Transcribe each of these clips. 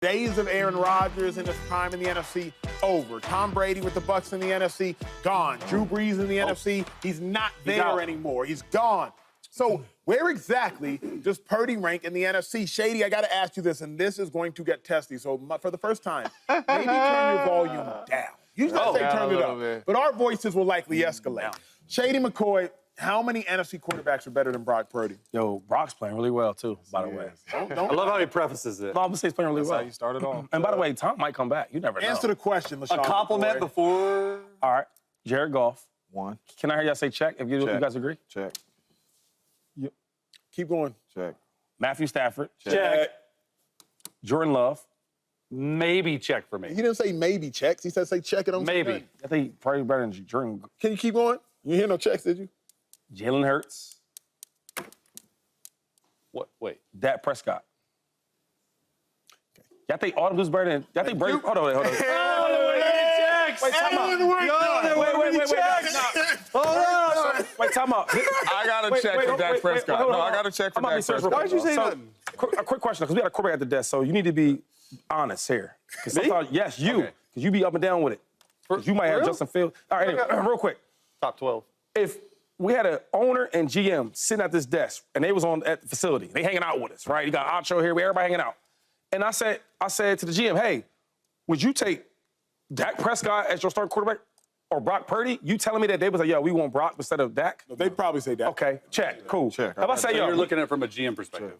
Days of Aaron Rodgers in his prime in the NFC, over. Tom Brady with the Bucs in the NFC, gone. Drew Brees in the NFC, he's not there anymore. He's gone. So where exactly does Purdy rank in the NFC? Shady, I got to ask you this, and this is going to get testy. So for the first time, maybe turn your volume down. Usually I say turn it up, but our voices will likely escalate. Shady McCoy, how many NFC quarterbacks are better than Brock Purdy? Yo, Brock's playing really well, too, by the way. I love how he prefaces it. No, I'm going to say he's playing really well. That's how you started off. And by the way, Tom might come back. You never know. Answer the question, LeSean A compliment McCoy. before... All right. Jared Goff. 1. Can I hear y'all say check if you guys agree? Check. Yep. Keep going. Check. Matthew Stafford. Check. Jordan Love. Maybe check for me. He didn't say maybe checks. He said say check it on Maybe. I think he's probably better than Jordan. Can you keep going? You hear no checks, did you? Jalen Hurts. What? Wait. Dak Prescott. Y'all think all of those better than... Y'all think Brady... Hold on. Wait, time out. Wait, time out. I got to check for Dak Prescott. No, I got to check for Dak Prescott. Why'd you say that? A quick question, because we got a quarterback at the desk, so you need to be honest here. Because sometimes, yes, you, because you be up and down with it. 'Cause you might have Justin Fields. All right, anyway, real quick. Top 12. If we had an owner and GM sitting at this desk, and they was at the facility, they hanging out with us, right? You got Acho here, everybody hanging out. And I said to the GM, hey, would you take Dak Prescott as your starting quarterback or Brock Purdy? You telling me that they was like, yo, we want Brock instead of Dak? No, they'd probably say Dak. Okay, check, cool. Check. If I say, yo, You're looking at it from a GM perspective.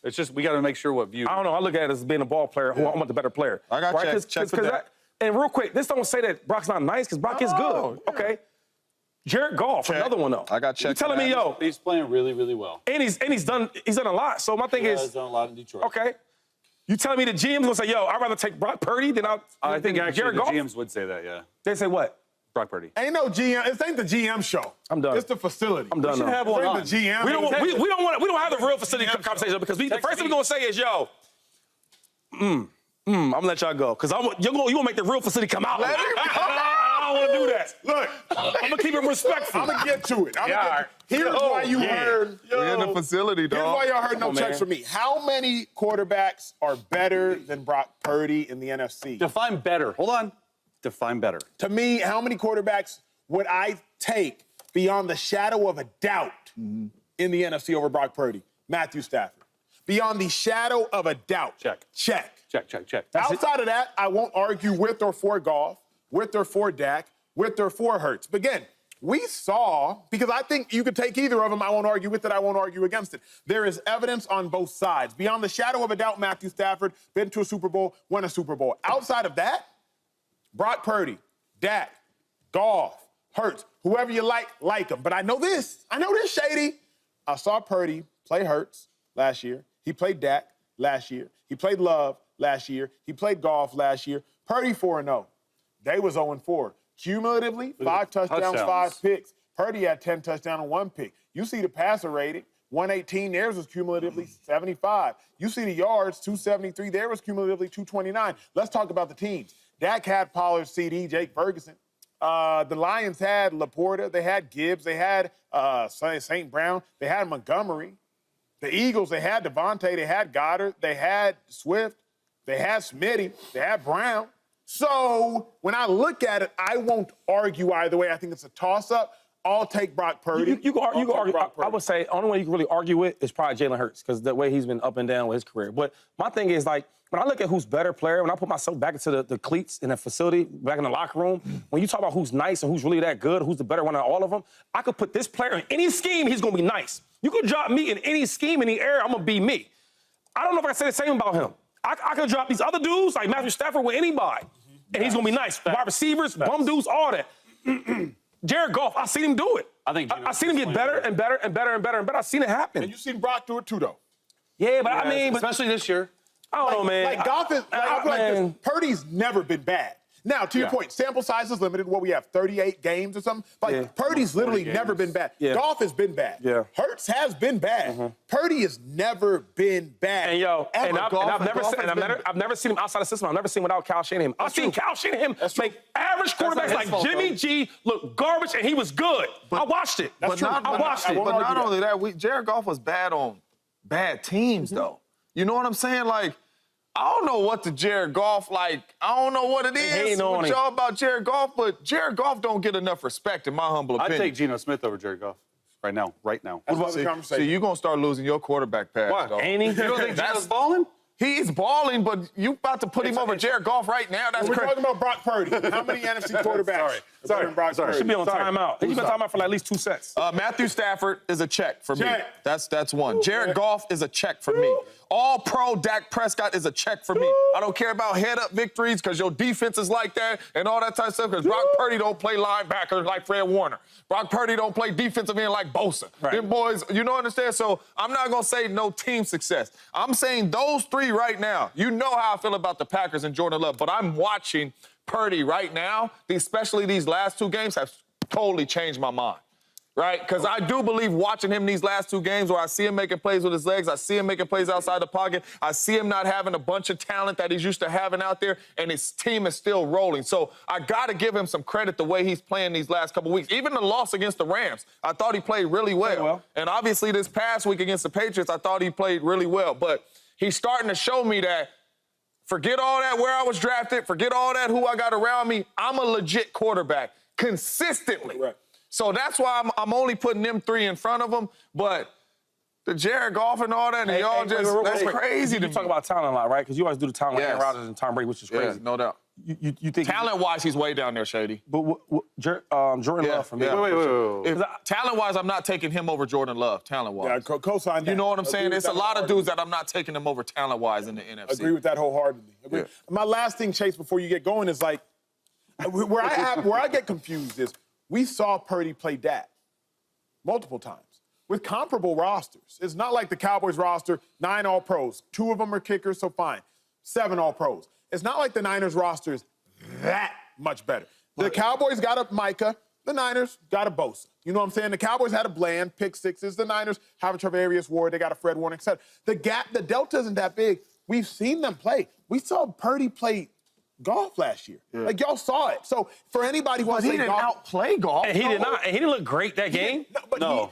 It's just, we got to make sure what view. I don't know. I look at it as being a ball player who I want the better player. I got check for that. And real quick, this don't say that Brock's not nice because Brock is good. Yeah. Okay. Jared Goff, another one though. I got check. You telling me, yo, He's playing really, really well. and he's done a lot. So my thing He's is, done a lot in Detroit. okay. You telling me the GM's gonna say, yo, I'd rather take Brock Purdy than I think actually Jared the Goff? GMs would say that, yeah. They say what? Brock Purdy. Ain't no GM. This ain't the GM show. I'm done. It's the facility. I'm done. We should now. have one on. This ain't the GM. We don't have the real facility conversation because the first thing we're gonna say is, yo, I'm gonna let y'all go because you're gonna make the real facility come out. I don't want to do that. Look, I'm gonna keep it respectful. I'm gonna get to it. Here's why you heard. We're in the facility, Here's dog. why y'all heard no checks from me. How many quarterbacks are better than Brock Purdy in the NFC? Define better. Hold on. Define better. To me, how many quarterbacks would I take beyond the shadow of a doubt in the NFC over Brock Purdy? Matthew Stafford. Beyond the shadow of a doubt. Check. Check. Check. Outside of that, I won't argue with or for Goff, with or for Dak, with or for Hurts. But again, we saw, because I think you could take either of them, I won't argue with it, I won't argue against it. There is evidence on both sides. Beyond the shadow of a doubt, Matthew Stafford, been to a Super Bowl, won a Super Bowl. Outside of that, Brock Purdy, Dak, Goff, Hurts, whoever you like them. But I know this, Shady. I saw Purdy play Hurts last year. He played Dak last year. He played Love last year. He played Goff last year. Purdy 4-0. They was 0-4. Cumulatively, 5 touchdowns, 5 picks. Purdy had 10 touchdowns and 1 pick. You see the passer rating, 118. Theirs was cumulatively 75. You see the yards, 273. Theirs was cumulatively 229. Let's talk about the teams. Dak had Pollard, CD, Jake Ferguson. The Lions had Laporta. They had Gibbs. They had St. Brown. They had Montgomery. The Eagles, they had Devontae. They had Goddard. They had Swift. They had Smitty. They had Brown. So when I look at it, I won't argue either way. I think it's a toss-up. I'll take Brock Purdy. You can argue. I would say the only one you can really argue with is probably Jalen Hurts because the way he's been up and down with his career. But my thing is, like, when I look at who's better player, when I put myself back into the cleats in the facility, back in the locker room, when you talk about who's nice and who's really that good, who's the better one of all of them, I could put this player in any scheme, he's going to be nice. You could drop me in any scheme, any area, I'm going to be me. I don't know if I can say the same about him. I could drop these other dudes, like Matthew Stafford, with anybody, and he's going to be nice. Wide receivers, bum dudes, all that. Jared Goff, I seen him do it. I seen him get better and better and better and better and better. I seen it happen. And you seen Brock do it too, though. Yeah, but I mean... Especially this year. I don't know, man. Like, Goff is... I feel like this. Purdy's never been bad. Now, to your point, sample size is limited. What, we have 38 games or something? Like, Purdy's literally never been bad. Goff has been bad. Hurts has been bad. Purdy has never been bad. And, I've never seen him outside the system. I've never seen him without Kyle Shanahan. I've seen Kyle Shanahan make average quarterbacks like Jimmy G look garbage, and he was good. I watched it. But not only that, Jared Goff was bad on bad teams, though. You know what I'm saying? Like, I don't know what the Jared Goff, I don't know what it is with y'all about Jared Goff, but Jared Goff don't get enough respect, in my humble opinion. I'd take Geno Smith over Jared Goff right now. That's the conversation. See, you're going to start losing your quarterback pass, Why? dog. Ain't he? You don't think Geno's balling? He's balling, but you about to put him over Jared Goff right now? That's We're crazy. talking about Brock Purdy. How many NFC quarterbacks? Sorry. Brock Purdy? Should be on timeout. He's been timeout for like at least 2 sets. Matthew Stafford is a check for me. Check. That's one. Jared Goff is a check for me. All-pro Dak Prescott is a check for me. I don't care about head-up victories because your defense is like that and all that type of stuff because Brock Purdy don't play linebacker like Fred Warner. Brock Purdy don't play defensive end like Bosa. Right. Them boys, you know what I understand? So I'm not going to say no team success. I'm saying those three right now. You know how I feel about the Packers and Jordan Love, but I'm watching Purdy right now, especially these last 2 games, have totally changed my mind. Right? Because I do believe watching him these last 2 games where I see him making plays with his legs, I see him making plays outside the pocket, I see him not having a bunch of talent that he's used to having out there, and his team is still rolling. So I got to give him some credit the way he's playing these last couple weeks. Even the loss against the Rams, I thought he played really well. And obviously this past week against the Patriots, I thought he played really well. But he's starting to show me that forget all that where I was drafted, forget all that who I got around me. I'm a legit quarterback consistently. Right. So that's why I'm only putting them 3 in front of them. But the Jared Goff and all that, and y'all that's crazy to me. You talk about talent a lot, right? Because you always do the talent like Aaron Rodgers and Tom Brady, which is crazy. Yeah, no doubt. You think talent-wise, he's way down there, Shady. But Jordan Love for me. Wait. Talent-wise, I'm not taking him over Jordan Love, talent-wise. Yeah, co-sign that. You know what I'm saying? It's a lot of dudes that I'm not taking them over talent-wise in the NFC. Agree with that wholeheartedly. Yeah. My last thing, Chase, before you get going is like, where I get confused is we saw Purdy play Dak multiple times with comparable rosters. It's not like the Cowboys roster, 9 All-Pros. 2 of them are kickers, so fine. 7 All-Pros. It's not like the Niners roster is that much better. The Cowboys got a Micah. The Niners got a Bosa. You know what I'm saying? The Cowboys had a Bland, pick sixes. The Niners have a Travarius Ward. They got a Fred Warner, etc. The delta isn't that big. We've seen them play. We saw Purdy play Goff last year. Yeah. Like, y'all saw it. So, for anybody who wants to say he didn't outplay Goff. And he did not. And he didn't look great that game.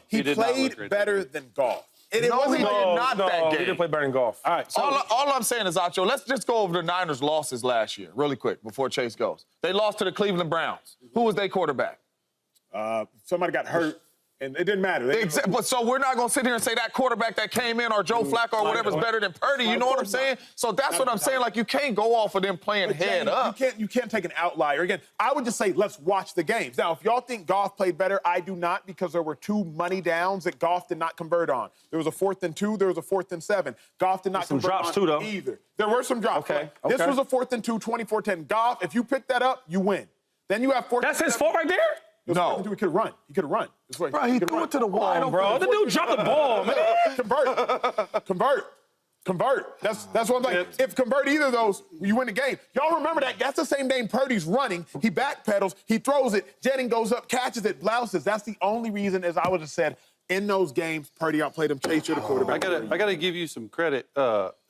He played better than Goff. He did not that game. He didn't play better than Goff. All right. So all I'm saying is, Acho, let's just go over the Niners' losses last year really quick before Chase goes. They lost to the Cleveland Browns. Who was their quarterback? Somebody got hurt. And it didn't matter. But so we're not going to sit here and say that quarterback that came in or Joe Flacco or whatever is better than Purdy. You know what I'm saying? So that's what I'm saying. Like, you can't go off of them playing head up. You can't take an outlier. Again, I would just say let's watch the games. Now, if y'all think Goff played better, I do not, because there were 2 money downs that Goff did not convert on. There was a 4th and 2. There was a 4th and 7. Goff did not convert drops on too, though. either. There were some drops. Okay. This was a 4th and 2, 24-10. Goff, if you pick that up, you win. Then you have 4th. That's his fault right there? No. He could have run. He could have run. Bro, he threw it to the wide open. Bro, the dude dropped the ball, man. Convert. That's what I'm saying. If convert either of those, you win the game. Y'all remember that? That's the same game Purdy's running. He backpedals. He throws it. Jennings goes up, catches it, blouses. That's the only reason, as I would have said, in those games, Purdy outplayed him. Chase, you're the quarterback. I got to give you some credit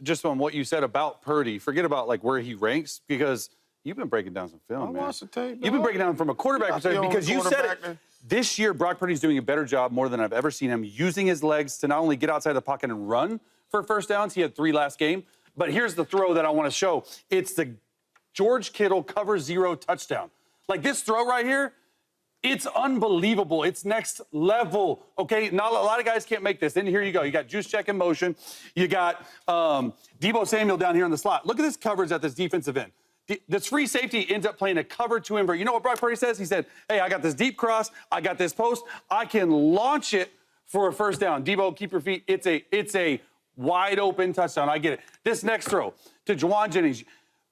just on what you said about Purdy. Forget about, like, where he ranks, because you've been breaking down some film, man. The tape, You've been breaking down from a quarterback perspective, because you said it. This year, Brock Purdy's doing a better job, more than I've ever seen him, using his legs to not only get outside the pocket and run for first downs. He had 3 last game. But here's the throw that I want to show. It's the George Kittle cover 0 touchdown. Like, this throw right here, it's unbelievable. It's next level, okay? Not a lot of guys can't make this. Then here you go. You got Juice Check in motion. You got Deebo Samuel down here in the slot. Look at this coverage at this defensive end. This free safety ends up playing a cover 2 invert. You know what Brock Purdy says? He said, hey, I got this deep cross. I got this post. I can launch it for a first down. Deebo, keep your feet. It's a wide open touchdown. I get it. This next throw to Juwan Jennings.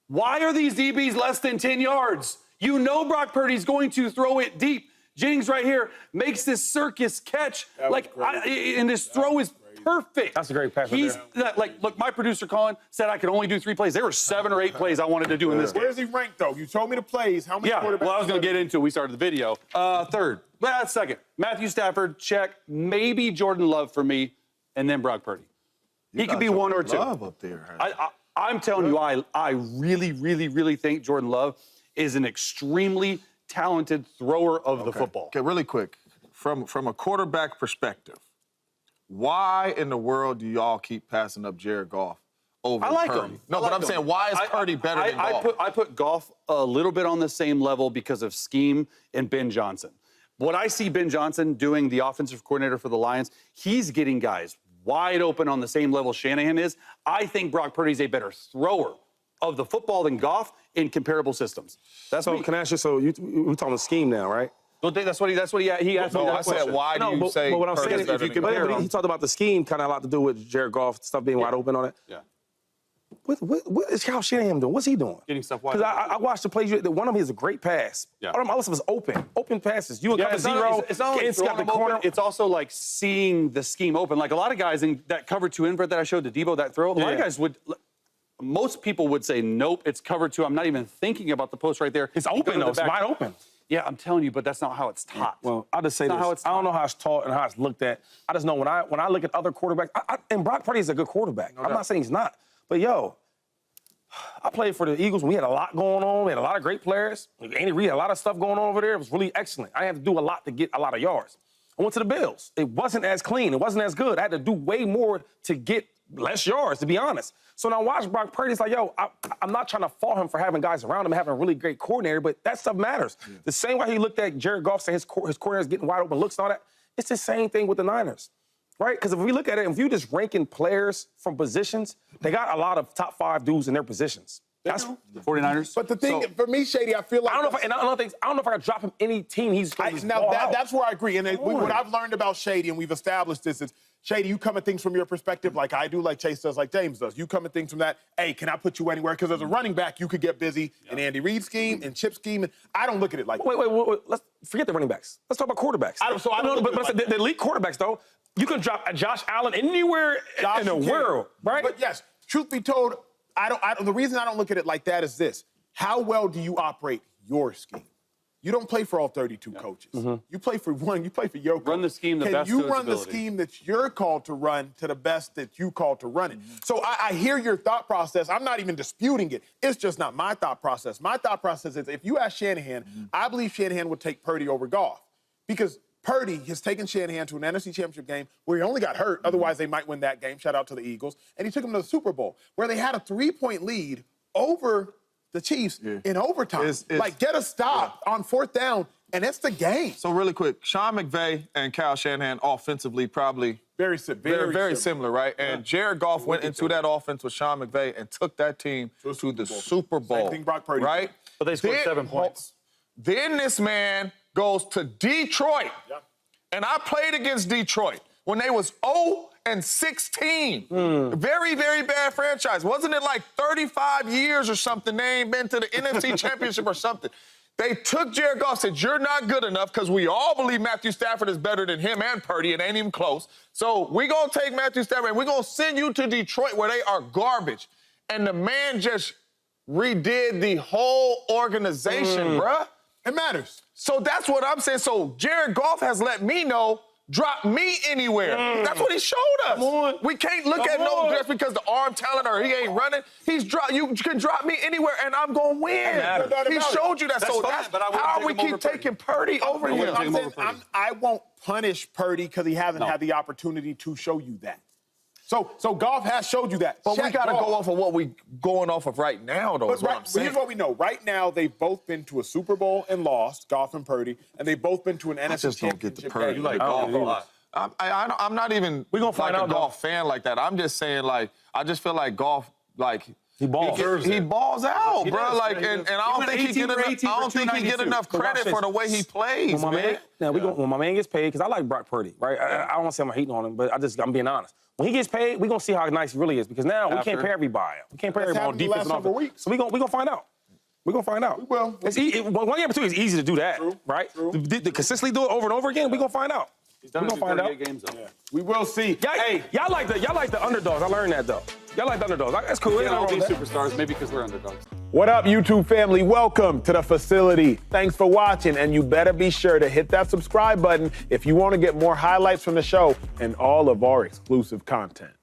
Why are these DBs less than 10 yards? You know Brock Purdy's going to throw it deep. Jennings right here makes this circus catch. And this throw is perfect. That's a great pass. Look, my producer, Colin, said I could only do 3 plays. There were 7 or 8 plays I wanted to do in this game. Where's he ranked, though? You told me the plays. How many quarterbacks? Well, I was going to get into it. We started the video. 3rd. Well, second. Matthew Stafford, check. Maybe Jordan Love for me, and then Brock Purdy. He could be 1 or 2. Love up there. I'm telling you, I really, really, really think Jordan Love is an extremely talented thrower of the football. Okay, really quick. From a quarterback perspective, why in the world do y'all keep passing up Jared Goff over I like Purdy. him. No, I but like I'm him. saying, why is Purdy better than Goff? I put Goff a little bit on the same level because of scheme and Ben Johnson. What I see Ben Johnson doing, the offensive coordinator for the Lions, he's getting guys wide open on the same level Shanahan is. I think Brock Purdy's a better thrower of the football than Goff in comparable systems. That's So me. can I ask you? So we're talking scheme now, right? Well, that's what he asked me that I said, question. why do you say but what I'm Purdy's saying is, better if you than compare Goff? But he talked about the scheme, kind of a lot to do with Jared Goff stuff being wide open on it. Yeah. What is Kyle Shanahan doing? What's he doing? Getting stuff wide Because open. I watched the plays. One of them is a great pass. Yeah. All of them was open passes. You and cover It's not- zero. It's not only Gantz got throwing the them corner. open, it's also like seeing the scheme open. Like a lot of guys in that cover 2 invert that I showed to Debo, that throw, a lot of guys would. Most people would say, nope, it's cover 2. I'm not even thinking about the post right there. It's You go open to the though. It's back. wide open. Yeah, I'm telling you, but that's not how it's taught. Well, I'll just say That's this. not how it's I don't taught. know how it's taught and how it's looked at. I just know when I look at other quarterbacks, and Brock Purdy is a good quarterback. I'm not saying he's not. But, yo, I played for the Eagles when we had a lot going on. We had a lot of great players. Andy Reid had a lot of stuff going on over there. It was really excellent. I had to do a lot to get a lot of yards. I went to the Bills. It wasn't as clean. It wasn't as good. I had to do way more to get less yards, to be honest. So now watch Brock Purdy. It's like, yo, I'm not trying to fault him for having guys around him, having a really great coordinator, but that stuff matters. Yeah. The same way he looked at Jared Goff saying his coordinator's getting wide open looks and all that, it's the same thing with the Niners, right? Because if we look at it, if you just ranking players from positions, they got a lot of top 5 dudes in their positions. That's The 49ers. But the thing, for me, Shady, I feel like... I don't know if I could drop him any team he's going to ball out. That's where I agree. And what I've learned about Shady, and we've established this, is, Shady, you come at things from your perspective like I do, like Chase does, like James does. You come at things from that, hey, can I put you anywhere? Because as a running back, you could get busy in Andy Reid's scheme, in Chip's scheme. And I don't look at it like Wait. Let's forget the running backs. Let's talk about quarterbacks. The elite quarterbacks, though, you can drop Josh Allen anywhere in the world, right? But yes, truth be told, the reason I don't look at it like that is this. How well do you operate your scheme? You don't play for all 32 coaches. Mm-hmm. You play for one. You play for your coach. Run the scheme the best to Can its you run the ability. scheme that you're called to run to the best that you called to run it? So I hear your thought process. I'm not even disputing it. It's just not my thought process. My thought process is if you ask Shanahan, I believe Shanahan would take Purdy over Goff because Purdy has taken Shanahan to an NFC Championship game where he only got hurt. Otherwise, they might win that game. Shout out to the Eagles. And he took him to the Super Bowl where they had a 3-point lead over the Chiefs in overtime. Get a stop on 4th down, and it's the game. So really quick, Sean McVay and Kyle Shanahan offensively probably very similar, right? And Jared Goff went into that offense with Sean McVay and took that team to the Super Bowl. Same thing Brock Purdy right? did. But they scored 7 points. Then this man goes to Detroit. Yep. And I played against Detroit when they was 0-16. Very, very bad franchise. Wasn't it like 35 years or something? They ain't been to the NFC Championship or something. They took Jared Goff, said, you're not good enough because we all believe Matthew Stafford is better than him and Purdy. It ain't even close. So we're going to take Matthew Stafford and we're going to send you to Detroit where they are garbage. And the man just redid the whole organization, bruh. It matters. So that's what I'm saying. So Jared Goff has let me know, drop me anywhere. That's what he showed us. Come on. We can't look at no just because the arm talent or he ain't running. You can drop me anywhere and I'm gonna win. He showed you that. That's so fine, that's but I wouldn't how take we him over keep Purdy. taking Purdy over I wouldn't him. take him over Purdy. I won't punish Purdy because he hasn't had the opportunity to show you that. So Goff has showed you that. But we Shaq got to Goff. go off of what we going off of right now, though, is what I'm saying. Here's what we know. Right now, they've both been to a Super Bowl and lost, Goff and Purdy, and they've both been to an NFC just don't get the Championship Purdy. game. You like Goff a lot. I'm not even We gonna find like out, a Goff fan like that. I'm just saying, like, I just feel like Goff, like, He balls. he balls out, He bro. does. Like, He and does. I don't think he get enough. I don't think he get enough credit for the way he plays, man. When my man gets paid, because I like Brock Purdy, right? I don't want to say I'm hating on him, but I'm being honest. When he gets paid, we're going to see how nice he really is, because now we can't pay everybody. We can't pay everybody on happened the defense last and several offense. weeks. So we're going to find out. We're going to find out. We will. It's one game or two is easy to do that, right? True. To consistently do it over and over again, we're going to find out. He's done We're it going to find out. games, though. We will see. Y'all like the underdogs. I learned that, though. Y'all like the underdogs. That's cool. They all be superstars, maybe because we're underdogs. What up, YouTube family? Welcome to the facility. Thanks for watching, and you better be sure to hit that subscribe button if you want to get more highlights from the show and all of our exclusive content.